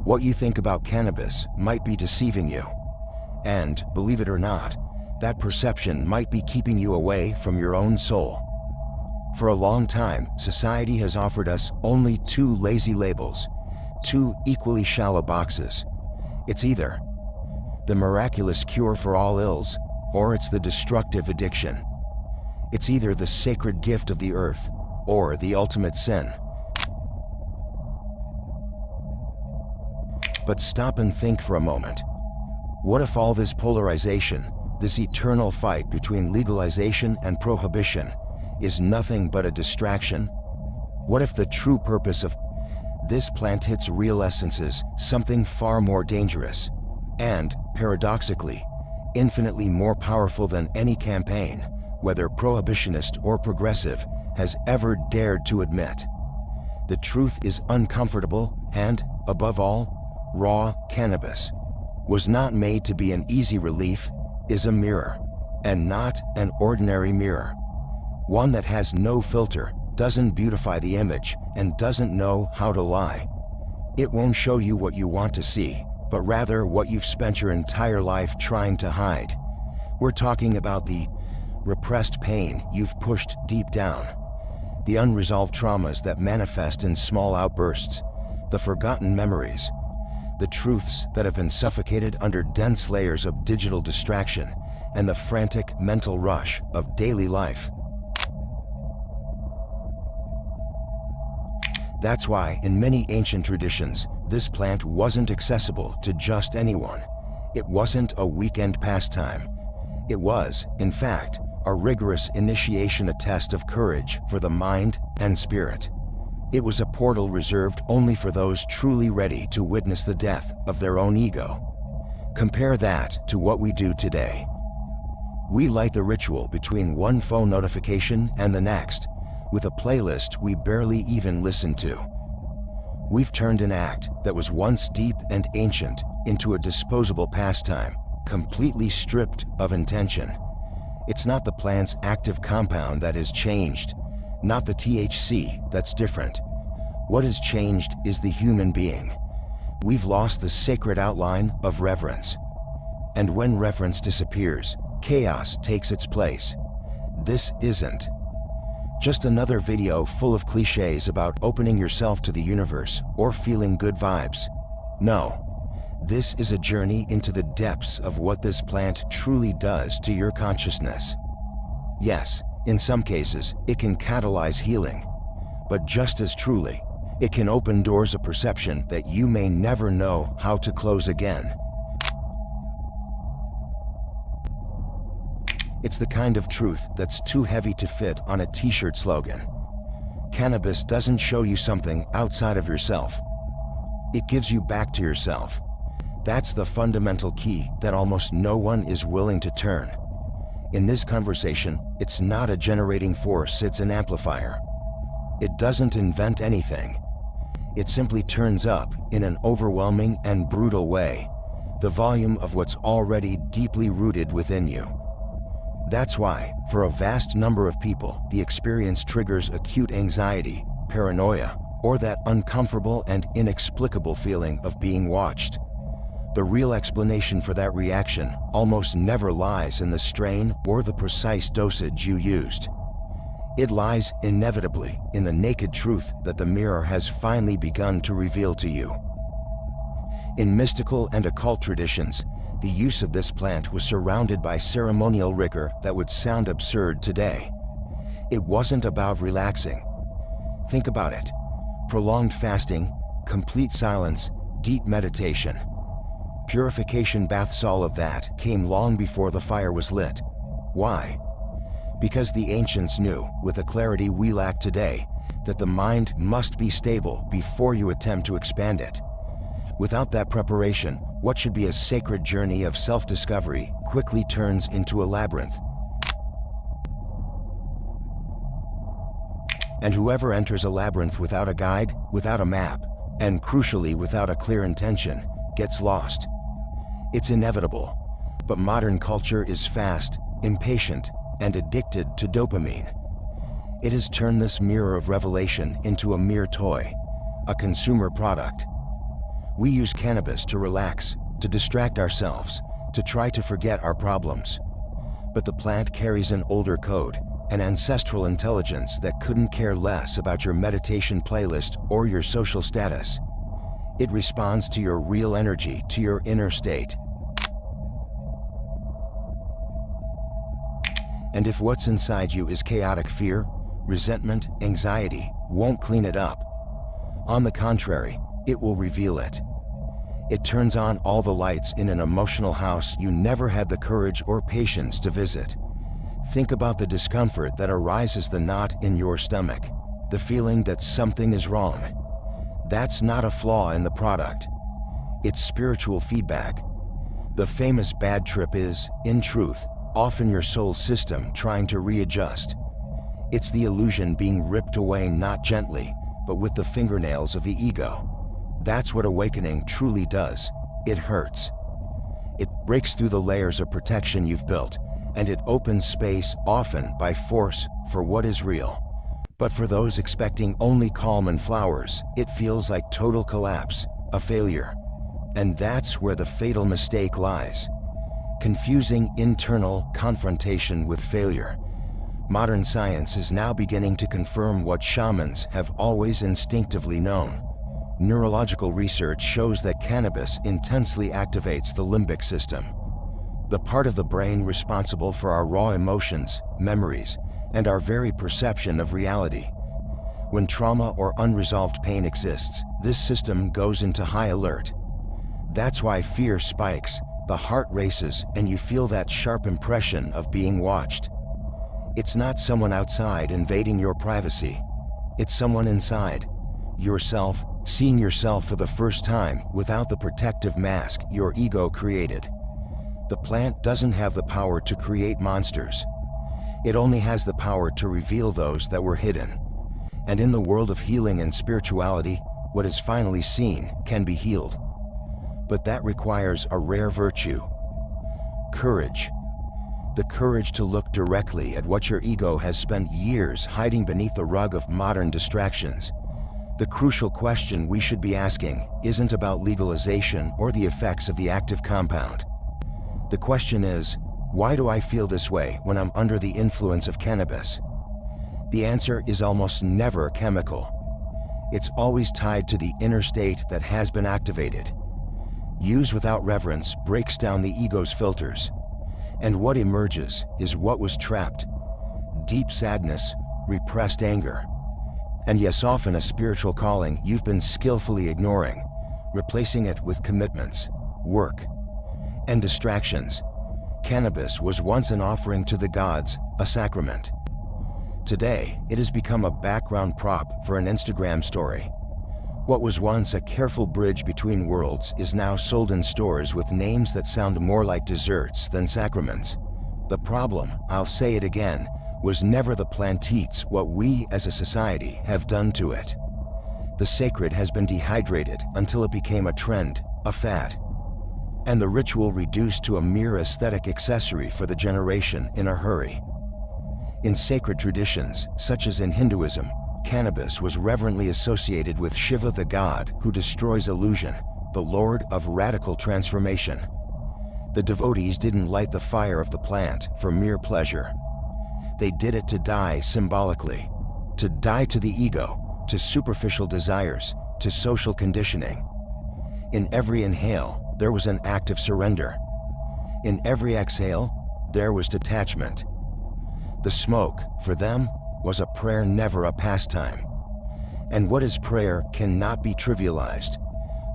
What you think about cannabis might be deceiving you. And, believe it or not, that perception might be keeping you away from your own soul. For a long time, society has offered us only two lazy labels, two equally shallow boxes. It's either the miraculous cure for all ills, or it's the destructive addiction. It's either the sacred gift of the earth, or the ultimate sin. But stop and think for a moment. What if all this polarization, this eternal fight between legalization and prohibition, is nothing but a distraction? What if the true purpose of this plant hits real essences, something far more dangerous, and, paradoxically, infinitely more powerful than any campaign, whether prohibitionist or progressive, has ever dared to admit? The truth is uncomfortable and, above all, raw. Cannabis was not made to be an easy relief, is a mirror, and not an ordinary mirror. One that has no filter, doesn't beautify the image, and doesn't know how to lie. It won't show you what you want to see, but rather what you've spent your entire life trying to hide. We're talking about the repressed pain you've pushed deep down, the unresolved traumas that manifest in small outbursts, the forgotten memories, the truths that have been suffocated under dense layers of digital distraction, and the frantic mental rush of daily life. That's why, in many ancient traditions, this plant wasn't accessible to just anyone. It wasn't a weekend pastime. It was, in fact, a rigorous initiation, a test of courage for the mind and spirit. It was a portal reserved only for those truly ready to witness the death of their own ego. Compare that to what we do today. We light the ritual between one phone notification and the next, with a playlist we barely even listen to. We've turned an act that was once deep and ancient into a disposable pastime, completely stripped of intention. It's not the plant's active compound that has changed, not the THC that's different. What has changed is the human being. We've lost the sacred outline of reverence. And when reverence disappears, chaos takes its place. This isn't just another video full of clichés about opening yourself to the universe or feeling good vibes. No, this is a journey into the depths of what this plant truly does to your consciousness. Yes, in some cases, it can catalyze healing, but just as truly, it can open doors of perception that you may never know how to close again. It's the kind of truth that's too heavy to fit on a t-shirt slogan. Cannabis doesn't show you something outside of yourself. It gives you back to yourself. That's the fundamental key that almost no one is willing to turn. In this conversation, it's not a generating force, it's an amplifier. It doesn't invent anything. It simply turns up, in an overwhelming and brutal way, the volume of what's already deeply rooted within you. That's why, for a vast number of people, the experience triggers acute anxiety, paranoia, or that uncomfortable and inexplicable feeling of being watched. The real explanation for that reaction almost never lies in the strain or the precise dosage you used. It lies, inevitably, in the naked truth that the mirror has finally begun to reveal to you. In mystical and occult traditions, the use of this plant was surrounded by ceremonial rigor that would sound absurd today. It wasn't about relaxing. Think about it. Prolonged fasting, complete silence, deep meditation. Purification baths, all of that came long before the fire was lit. Why? Because the ancients knew, with a clarity we lack today, that the mind must be stable before you attempt to expand it. Without that preparation, what should be a sacred journey of self-discovery quickly turns into a labyrinth. And whoever enters a labyrinth without a guide, without a map, and crucially without a clear intention, gets lost. It's inevitable, but modern culture is fast, impatient, and addicted to dopamine. It has turned this mirror of revelation into a mere toy, a consumer product. We use cannabis to relax, to distract ourselves, to try to forget our problems. But the plant carries an older code, an ancestral intelligence that couldn't care less about your meditation playlist or your social status. It responds to your real energy, to your inner state. And if what's inside you is chaotic fear, resentment, anxiety, won't clean it up. On the contrary, it will reveal it. It turns on all the lights in an emotional house you never had the courage or patience to visit. Think about the discomfort that arises, the knot in your stomach, the feeling that something is wrong. That's not a flaw in the product. It's spiritual feedback. The famous bad trip is, in truth, often your soul system trying to readjust. It's the illusion being ripped away, not gently, but with the fingernails of the ego. That's what awakening truly does. It hurts. It breaks through the layers of protection you've built, and it opens space, often by force, for what is real. But for those expecting only calm and flowers, it feels like total collapse, a failure. And that's where the fatal mistake lies. Confusing internal confrontation with failure. Modern science is now beginning to confirm what shamans have always instinctively known. Neurological research shows that cannabis intensely activates the limbic system, the part of the brain responsible for our raw emotions, memories, and our very perception of reality. When trauma or unresolved pain exists, this system goes into high alert. That's why fear spikes, the heart races, and you feel that sharp impression of being watched. It's not someone outside invading your privacy. It's someone inside. Yourself, seeing yourself for the first time without the protective mask your ego created. The plant doesn't have the power to create monsters. It only has the power to reveal those that were hidden. And in the world of healing and spirituality, what is finally seen can be healed. But that requires a rare virtue: courage. The courage to look directly at what your ego has spent years hiding beneath the rug of modern distractions. The crucial question we should be asking isn't about legalization or the effects of the active compound. The question is, why do I feel this way when I'm under the influence of cannabis? The answer is almost never chemical. It's always tied to the inner state that has been activated. Use without reverence breaks down the ego's filters. And what emerges is what was trapped: deep sadness, repressed anger. And yes, often a spiritual calling you've been skillfully ignoring, replacing it with commitments, work, and distractions. Cannabis was once an offering to the gods, a sacrament. Today, it has become a background prop for an Instagram story. What was once a careful bridge between worlds is now sold in stores with names that sound more like desserts than sacraments. The problem, I'll say it again, was never the plant, it's what we as a society have done to it. The sacred has been dehydrated until it became a trend, a fad, and the ritual reduced to a mere aesthetic accessory for the generation in a hurry. In sacred traditions, such as in Hinduism, cannabis was reverently associated with Shiva, the god who destroys illusion, the lord of radical transformation. The devotees didn't light the fire of the plant for mere pleasure. They did it to die symbolically, to die to the ego, to superficial desires, to social conditioning. In every inhale, there was an act of surrender. In every exhale, there was detachment. The smoke, for them, was a prayer, never a pastime. And what is prayer cannot be trivialized.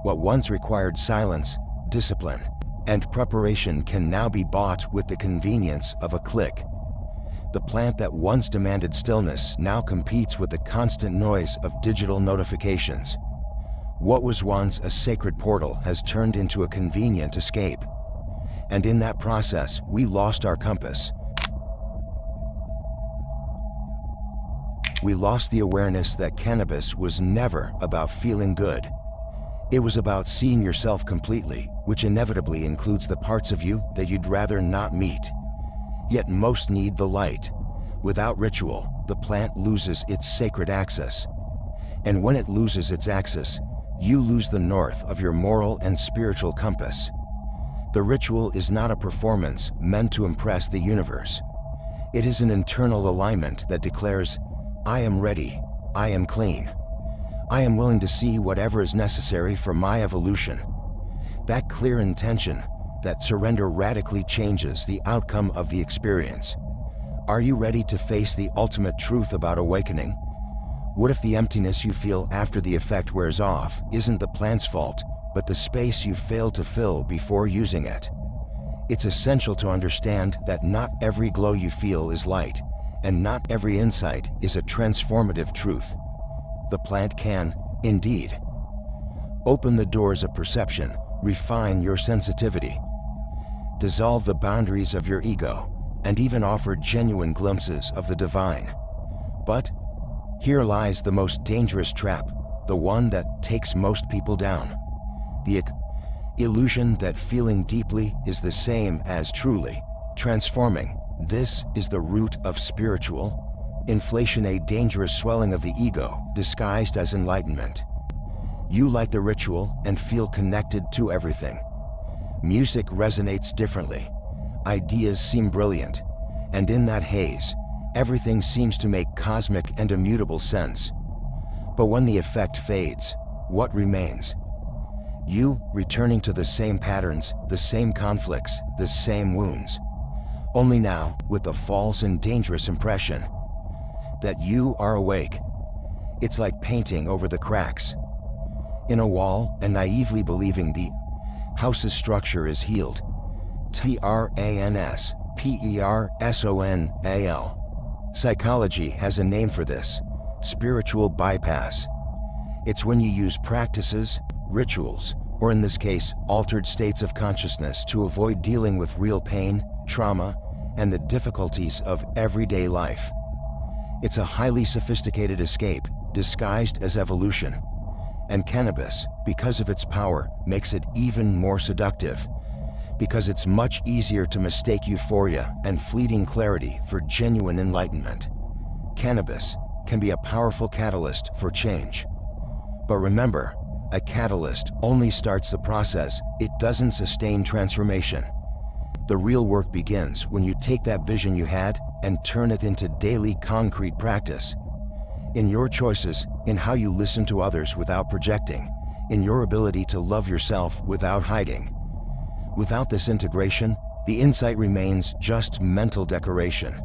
What once required silence, discipline, and preparation can now be bought with the convenience of a click. The plant that once demanded stillness now competes with the constant noise of digital notifications. What was once a sacred portal has turned into a convenient escape. And in that process, we lost our compass. We lost the awareness that cannabis was never about feeling good. It was about seeing yourself completely, which inevitably includes the parts of you that you'd rather not meet. Yet most need the light. Without ritual, the plant loses its sacred access. And when it loses its access, you lose the north of your moral and spiritual compass. The ritual is not a performance meant to impress the universe. It is an internal alignment that declares, I am ready, I am clean. I am willing to see whatever is necessary for my evolution. That clear intention, that surrender radically changes the outcome of the experience. Are you ready to face the ultimate truth about awakening? What if the emptiness you feel after the effect wears off isn't the plant's fault, but the space you failed to fill before using it? It's essential to understand that not every glow you feel is light, and not every insight is a transformative truth. The plant can, indeed, open the doors of perception, refine your sensitivity, dissolve the boundaries of your ego, and even offer genuine glimpses of the divine. But here lies the most dangerous trap, the one that takes most people down. The illusion that feeling deeply is the same as truly transforming. This is the root of spiritual inflation, a dangerous swelling of the ego disguised as enlightenment. You like the ritual and feel connected to everything. Music resonates differently. Ideas seem brilliant, and in that haze, everything seems to make cosmic and immutable sense. But when the effect fades, what remains? You returning to the same patterns, the same conflicts, the same wounds. Only now, with the false and dangerous impression that you are awake. It's like painting over the cracks in a wall and naively believing the house's structure is healed. Transpersonal. Psychology has a name for this: spiritual bypass. It's when you use practices, rituals, or in this case, altered states of consciousness to avoid dealing with real pain, trauma, and the difficulties of everyday life. It's a highly sophisticated escape, disguised as evolution. And cannabis, because of its power, makes it even more seductive, because it's much easier to mistake euphoria and fleeting clarity for genuine enlightenment. Cannabis can be a powerful catalyst for change. But remember, a catalyst only starts the process, it doesn't sustain transformation. The real work begins when you take that vision you had and turn it into daily concrete practice. In your choices, in how you listen to others without projecting, in your ability to love yourself without hiding. Without this integration, the insight remains just mental decoration,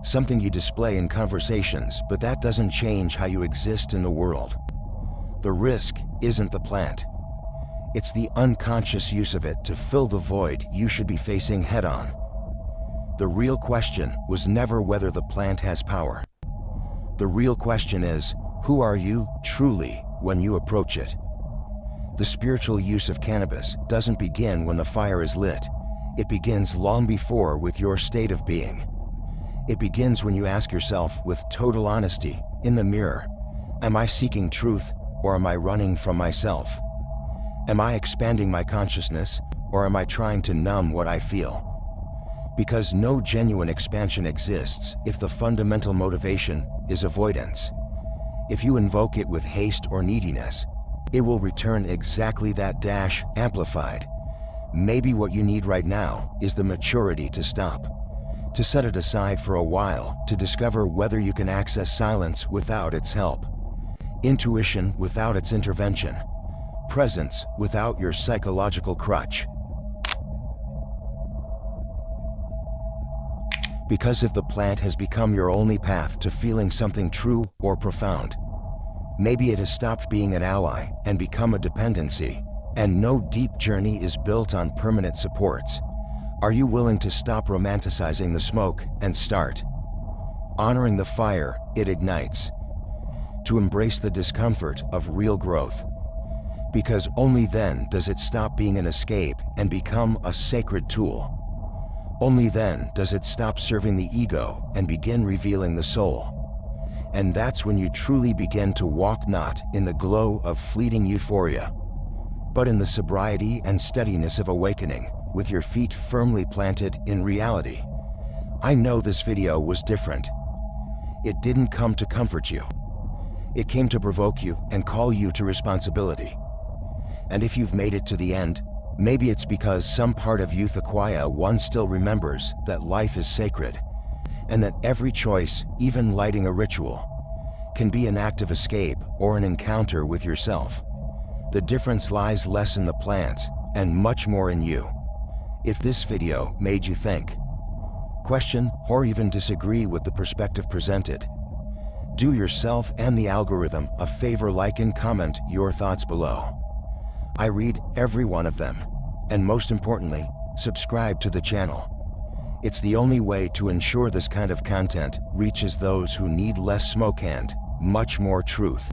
something you display in conversations, but that doesn't change how you exist in the world. The risk isn't the plant. It's the unconscious use of it to fill the void you should be facing head-on. The real question was never whether the plant has power. The real question is, who are you truly when you approach it? The spiritual use of cannabis doesn't begin when the fire is lit. It begins long before with your state of being. It begins when you ask yourself with total honesty, in the mirror, am I seeking truth or am I running from myself? Am I expanding my consciousness or am I trying to numb what I feel? Because no genuine expansion exists if the fundamental motivation is avoidance. If you invoke it with haste or neediness, it will return exactly that, amplified. Maybe what you need right now is the maturity to stop, to set it aside for a while, to discover whether you can access silence without its help, intuition without its intervention, presence without your psychological crutch. Because if the plant has become your only path to feeling something true or profound, maybe it has stopped being an ally and become a dependency, and no deep journey is built on permanent supports. Are you willing to stop romanticizing the smoke and start honoring the fire it ignites? To embrace the discomfort of real growth? Because only then does it stop being an escape and become a sacred tool. Only then does it stop serving the ego and begin revealing the soul. And that's when you truly begin to walk not in the glow of fleeting euphoria, but in the sobriety and steadiness of awakening, with your feet firmly planted in reality. I know this video was different. It didn't come to comfort you. It came to provoke you and call you to responsibility. And if you've made it to the end, maybe it's because some part of youth acquire one still remembers that life is sacred, and that every choice, even lighting a ritual, can be an act of escape or an encounter with yourself. The difference lies less in the plants and much more in you. If this video made you think, question, or even disagree with the perspective presented, do yourself and the algorithm a favor, like and comment your thoughts below. I read every one of them, and most importantly, subscribe to the channel. It's the only way to ensure this kind of content reaches those who need less smoke and much more truth.